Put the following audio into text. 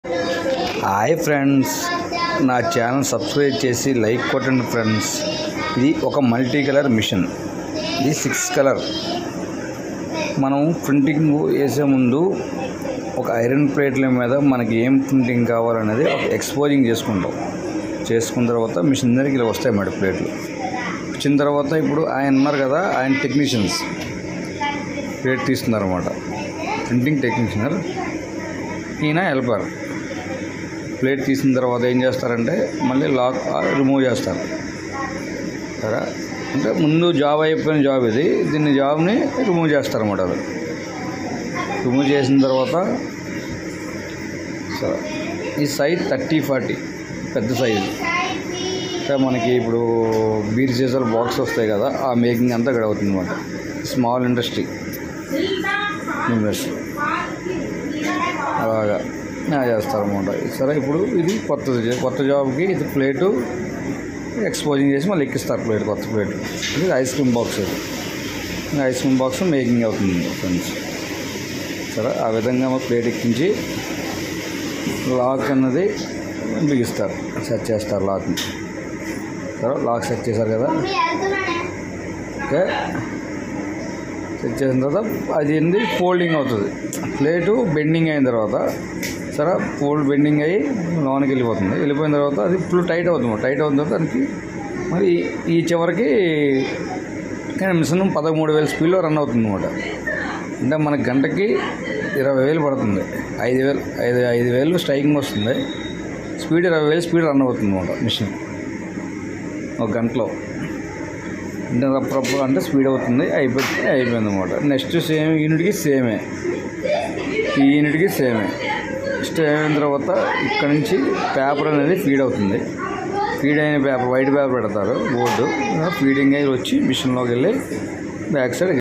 Hi friends, నా channel subscribe చేసి like కొట్టండి ఫ్రెండ్స్. ఇది ఒక మల్టీ కలర్ మిషన్. ఇది 6 కలర్. మనం ప్రింటింగ్ వేసే ముందు ఒక ఐరన్ ప్లేట్ల మీద మనకి ఏం ప్రింటింగ్ కావాలనేది ఒక ఎక్స్పోజింగ్ చేసుకున్న తర్వాత మిషన్ దగ్గరికి ఇలా వస్తాయి అన్నమాట ప్లేట్లు. వచ్చిన తర్వాత ఇప్పుడు ఆయన ఉన్నారు కదా, ఆయన టెక్నీషియన్స్ ప్లేట్ తీస్తున్నారు అన్నమాట. ప్రింటింగ్ టెక్నీషియన్, ఈయన హెల్పర్. ప్లేట్ తీసిన తర్వాత ఏం చేస్తారంటే మళ్ళీ లాక్ రిమూవ్ చేస్తారు. సరే, అంటే ముందు జాబ్ అయిపోయిన జాబ్ ఇది. జాబ్ని రిమూవ్ చేస్తారన్నమాట. అది రిమూవ్ చేసిన తర్వాత సరే, ఈ సైజ్ 30-40 పెద్ద సైజు. అంటే మనకి ఇప్పుడు బీర్ సీసాల బాక్స్ వస్తాయి కదా, ఆ మేకింగ్ అంతా ఇక్కడ అవుతుంది అన్నమాట. స్మాల్ ఇండస్ట్రీ అలాగా చేస్తారన్నమాట. సరే, ఇప్పుడు ఇది కొత్త జాబ్కి ఇది ప్లేటు ఎక్స్పోజింగ్ చేసి మళ్ళీ ఎక్కిస్తారు కొత్త ప్లేట్. ఇది ఐస్ క్రీమ్ బాక్స్. ఇది ఐస్ క్రీమ్ బాక్స్ మేకింగ్ అవుతుంది ఫ్రెండ్స్. సరే, ఆ విధంగా ప్లేట్ ఎక్కించి లాక్ అన్నది బిగిస్తారు, సెట్ చేస్తారు లాక్ని. సరే, లాక్ సెట్ చేశారు కదా. ఓకే, సెట్ చేసిన తర్వాత అది ఏంది ఫోల్డింగ్ అవుతుంది. ప్లేటు బెండింగ్ అయిన తర్వాత సరే, బెండింగ్ అయ్యి లోనికి వెళ్ళిపోయిన తర్వాత అది ఫుల్ టైట్ అవుతుంది. టైట్ అవుతున్న తర్వాత దానికి మరి ఈ చివరికి మిషన్ 13,000 స్పీడ్లో రన్ అవుతుంది అన్నమాట. అంటే మన గంటకి 20,000 పడుతుంది. 5,000 స్ట్రైకింగ్ వస్తుంది. స్పీడ్ 20,000 స్పీడ్ రన్ అవుతుంది అన్నమాట మిషన్ ఒక గంటలో. అంటే రప్పు అంటే స్పీడ్ అవుతుంది. అయిపోయింది అన్నమాట. నెక్స్ట్ సేమ్ యూనిట్కి సేమే, ఈ యూనిట్కి సేమే. నెక్స్ట్ అయిన తర్వాత ఇక్కడ నుంచి పేపర్ అనేది ఫీడ్ అవుతుంది. ఫీడ్ అయిన పేపర్ వైట్ పేపర్ పెడతారు బోర్డు. ఫీడింగ్ అయ్యి వచ్చి మిషన్లోకి వెళ్ళి బ్యాక్ సైడ్